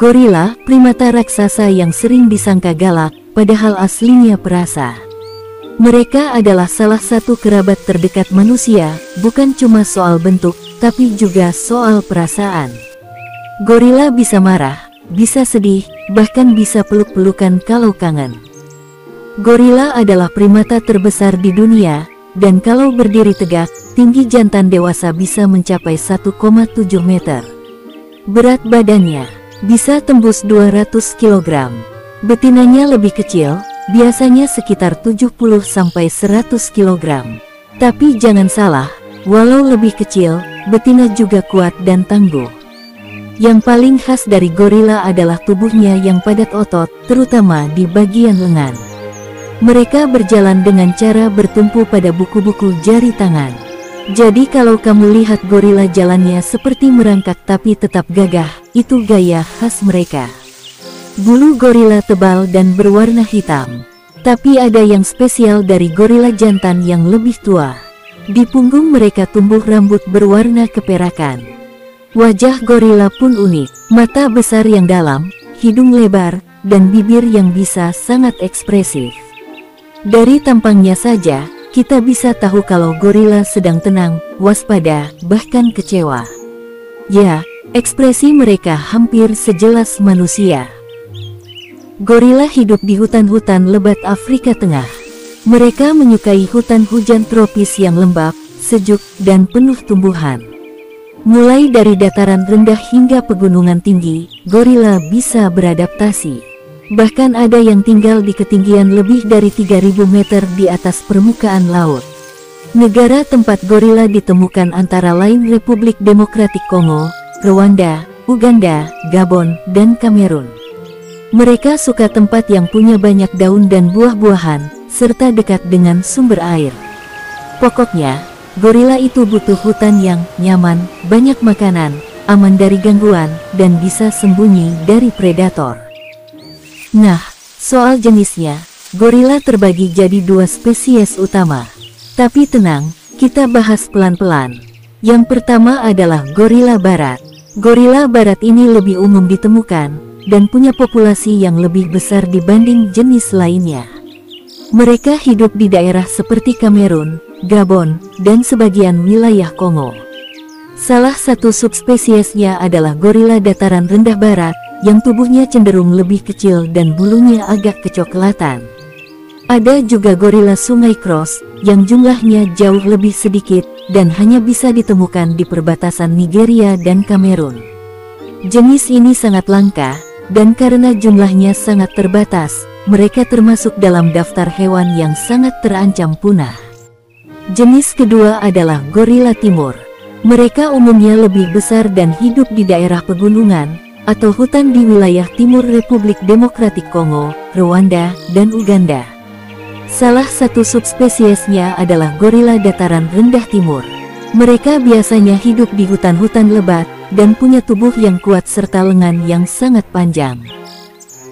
Gorila, primata raksasa yang sering disangka galak, padahal aslinya perasa. Mereka adalah salah satu kerabat terdekat manusia, bukan cuma soal bentuk, tapi juga soal perasaan. Gorila bisa marah, bisa sedih, bahkan bisa peluk-pelukan kalau kangen. Gorila adalah primata terbesar di dunia, dan kalau berdiri tegak, tinggi jantan dewasa bisa mencapai 1,7 meter. Berat badannya bisa tembus 200 kg. Betinanya lebih kecil, biasanya sekitar 70-100 kg. Tapi jangan salah, walau lebih kecil, betina juga kuat dan tangguh. Yang paling khas dari gorila adalah tubuhnya yang padat otot, terutama di bagian lengan. Mereka berjalan dengan cara bertumpu pada buku-buku jari tangan. Jadi kalau kamu lihat gorila jalannya seperti merangkak tapi tetap gagah, itu gaya khas mereka. Bulu gorila tebal dan berwarna hitam. Tapi ada yang spesial dari gorila jantan yang lebih tua. Di punggung mereka tumbuh rambut berwarna keperakan. Wajah gorila pun unik, mata besar yang dalam, hidung lebar, dan bibir yang bisa sangat ekspresif. Dari tampangnya saja, kita bisa tahu kalau gorila sedang tenang, waspada, bahkan kecewa. Ya, ekspresi mereka hampir sejelas manusia. Gorila hidup di hutan-hutan lebat Afrika Tengah. Mereka menyukai hutan hujan tropis yang lembab, sejuk, dan penuh tumbuhan. Mulai dari dataran rendah hingga pegunungan tinggi, gorila bisa beradaptasi. Bahkan ada yang tinggal di ketinggian lebih dari 3000 meter di atas permukaan laut. Negara tempat gorila ditemukan antara lain Republik Demokratik Kongo, Rwanda, Uganda, Gabon, dan Kamerun. Mereka suka tempat yang punya banyak daun dan buah-buahan, serta dekat dengan sumber air. Pokoknya, gorila itu butuh hutan yang nyaman, banyak makanan, aman dari gangguan, dan bisa sembunyi dari predator. Nah, soal jenisnya, gorila terbagi jadi dua spesies utama. Tapi tenang, kita bahas pelan-pelan. Yang pertama adalah gorila barat. Gorila barat ini lebih umum ditemukan, dan punya populasi yang lebih besar dibanding jenis lainnya. Mereka hidup di daerah seperti Kamerun, Gabon, dan sebagian wilayah Kongo. Salah satu subspesiesnya adalah gorila dataran rendah barat, yang tubuhnya cenderung lebih kecil dan bulunya agak kecoklatan. Ada juga gorila sungai Cross, yang jumlahnya jauh lebih sedikit, dan hanya bisa ditemukan di perbatasan Nigeria dan Kamerun. Jenis ini sangat langka, dan karena jumlahnya sangat terbatas, mereka termasuk dalam daftar hewan yang sangat terancam punah. Jenis kedua adalah gorila timur. Mereka umumnya lebih besar dan hidup di daerah pegunungan, atau hutan di wilayah timur Republik Demokratik Kongo, Rwanda, dan Uganda. Salah satu subspesiesnya adalah gorila dataran rendah timur. Mereka biasanya hidup di hutan-hutan lebat, dan punya tubuh yang kuat serta lengan yang sangat panjang.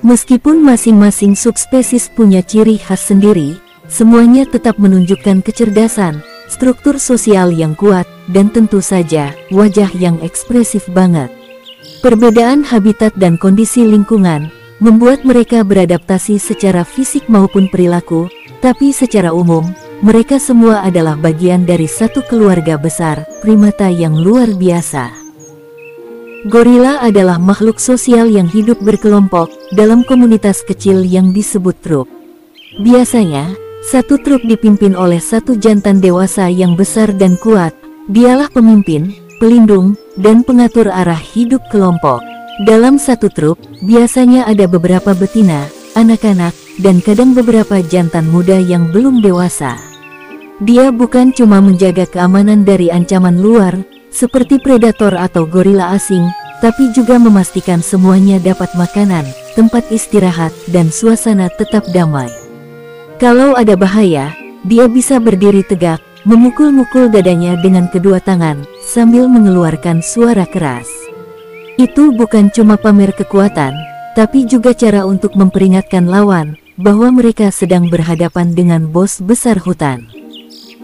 Meskipun masing-masing subspesies punya ciri khas sendiri, semuanya tetap menunjukkan kecerdasan, struktur sosial yang kuat, dan tentu saja, wajah yang ekspresif banget. Perbedaan habitat dan kondisi lingkungan membuat mereka beradaptasi secara fisik maupun perilaku, tapi secara umum, mereka semua adalah bagian dari satu keluarga besar, primata yang luar biasa. Gorila adalah makhluk sosial yang hidup berkelompok dalam komunitas kecil yang disebut trup. Biasanya, satu trup dipimpin oleh satu jantan dewasa yang besar dan kuat. Dialah pemimpin, pelindung, dan pengatur arah hidup kelompok. Dalam satu trup, biasanya ada beberapa betina, anak-anak, dan kadang beberapa jantan muda yang belum dewasa. Dia bukan cuma menjaga keamanan dari ancaman luar, seperti predator atau gorila asing, tapi juga memastikan semuanya dapat makanan, tempat istirahat, dan suasana tetap damai. Kalau ada bahaya, dia bisa berdiri tegak, memukul-mukul dadanya dengan kedua tangan, sambil mengeluarkan suara keras. Itu bukan cuma pamer kekuatan, tapi juga cara untuk memperingatkan lawan, bahwa mereka sedang berhadapan dengan bos besar hutan.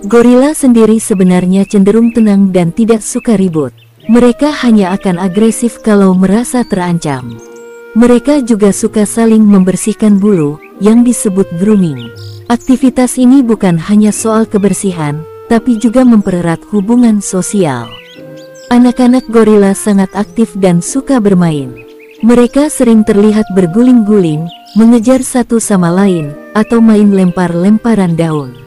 Gorila sendiri sebenarnya cenderung tenang dan tidak suka ribut. Mereka hanya akan agresif kalau merasa terancam. Mereka juga suka saling membersihkan bulu, yang disebut grooming. Aktivitas ini bukan hanya soal kebersihan, tapi juga mempererat hubungan sosial. Anak-anak gorila sangat aktif dan suka bermain. Mereka sering terlihat berguling-guling, mengejar satu sama lain, atau main lempar-lemparan daun.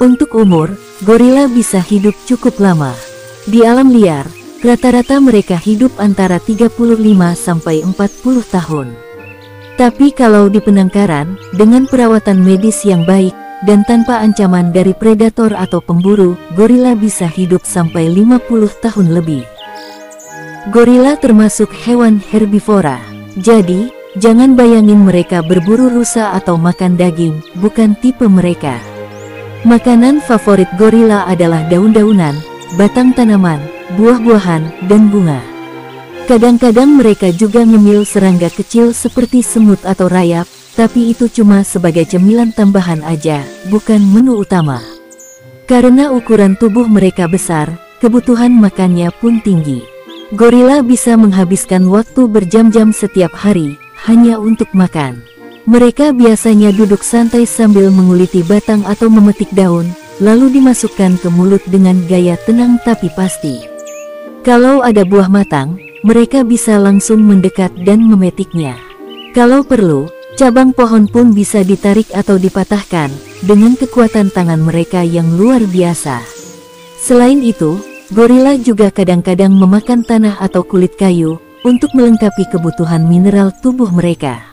Untuk umur, gorila bisa hidup cukup lama. Di alam liar, rata-rata mereka hidup antara 35 sampai 40 tahun. Tapi kalau di penangkaran, dengan perawatan medis yang baik, dan tanpa ancaman dari predator atau pemburu, gorila bisa hidup sampai 50 tahun lebih. Gorila termasuk hewan herbivora. Jadi, jangan bayangin mereka berburu rusa atau makan daging, bukan tipe mereka. Makanan favorit gorila adalah daun-daunan, batang tanaman, buah-buahan, dan bunga. Kadang-kadang mereka juga ngemil serangga kecil seperti semut atau rayap, tapi itu cuma sebagai cemilan tambahan aja, bukan menu utama. Karena ukuran tubuh mereka besar, kebutuhan makannya pun tinggi. Gorila bisa menghabiskan waktu berjam-jam setiap hari, hanya untuk makan. Mereka biasanya duduk santai sambil menguliti batang atau memetik daun, lalu dimasukkan ke mulut dengan gaya tenang tapi pasti. Kalau ada buah matang, mereka bisa langsung mendekat dan memetiknya. Kalau perlu, cabang pohon pun bisa ditarik atau dipatahkan, dengan kekuatan tangan mereka yang luar biasa. Selain itu, gorila juga kadang-kadang memakan tanah atau kulit kayu, untuk melengkapi kebutuhan mineral tubuh mereka.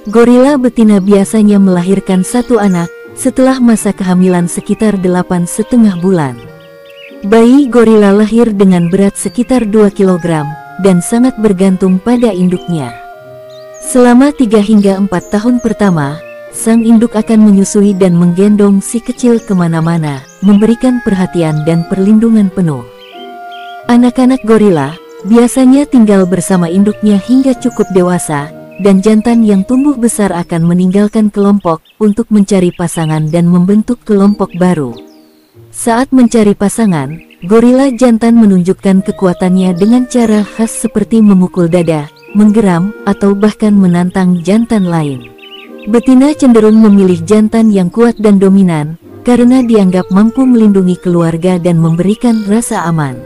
Gorila betina biasanya melahirkan satu anak, setelah masa kehamilan sekitar 8,5 bulan. Bayi gorila lahir dengan berat sekitar 2 kg, dan sangat bergantung pada induknya. Selama 3 hingga 4 tahun pertama, sang induk akan menyusui dan menggendong si kecil kemana-mana, memberikan perhatian dan perlindungan penuh. Anak-anak gorila biasanya tinggal bersama induknya hingga cukup dewasa, dan jantan yang tumbuh besar akan meninggalkan kelompok untuk mencari pasangan dan membentuk kelompok baru. Saat mencari pasangan, gorila jantan menunjukkan kekuatannya dengan cara khas seperti memukul dada, menggeram, atau bahkan menantang jantan lain. Betina cenderung memilih jantan yang kuat dan dominan, karena dianggap mampu melindungi keluarga dan memberikan rasa aman.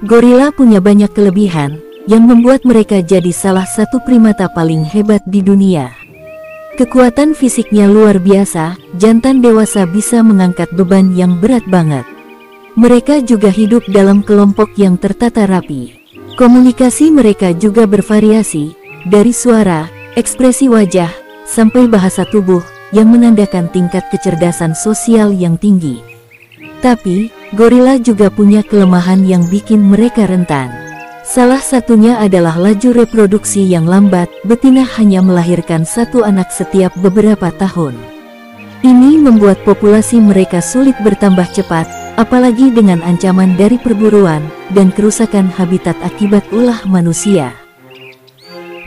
Gorila punya banyak kelebihan, yang membuat mereka jadi salah satu primata paling hebat di dunia. Kekuatan fisiknya luar biasa, jantan dewasa bisa mengangkat beban yang berat banget. Mereka juga hidup dalam kelompok yang tertata rapi. Komunikasi mereka juga bervariasi, dari suara, ekspresi wajah, sampai bahasa tubuh, yang menandakan tingkat kecerdasan sosial yang tinggi. Tapi, gorila juga punya kelemahan yang bikin mereka rentan. Salah satunya adalah laju reproduksi yang lambat, betina hanya melahirkan satu anak setiap beberapa tahun. Ini membuat populasi mereka sulit bertambah cepat, apalagi dengan ancaman dari perburuan dan kerusakan habitat akibat ulah manusia.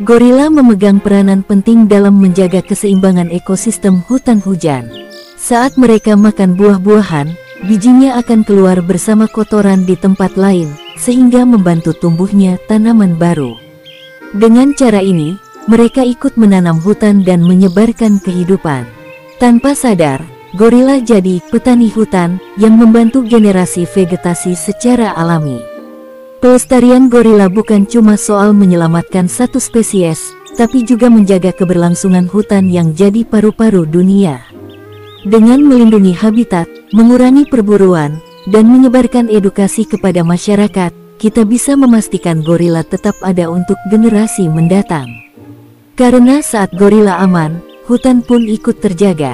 Gorila memegang peranan penting dalam menjaga keseimbangan ekosistem hutan hujan. Saat mereka makan buah-buahan, bijinya akan keluar bersama kotoran di tempat lain, sehingga membantu tumbuhnya tanaman baru. Dengan cara ini, mereka ikut menanam hutan dan menyebarkan kehidupan. Tanpa sadar, gorila jadi petani hutan yang membantu generasi vegetasi secara alami. Pelestarian gorila bukan cuma soal menyelamatkan satu spesies, tapi juga menjaga keberlangsungan hutan yang jadi paru-paru dunia. Dengan melindungi habitat, mengurangi perburuan, dan menyebarkan edukasi kepada masyarakat, kita bisa memastikan gorila tetap ada untuk generasi mendatang. Karena saat gorila aman, hutan pun ikut terjaga.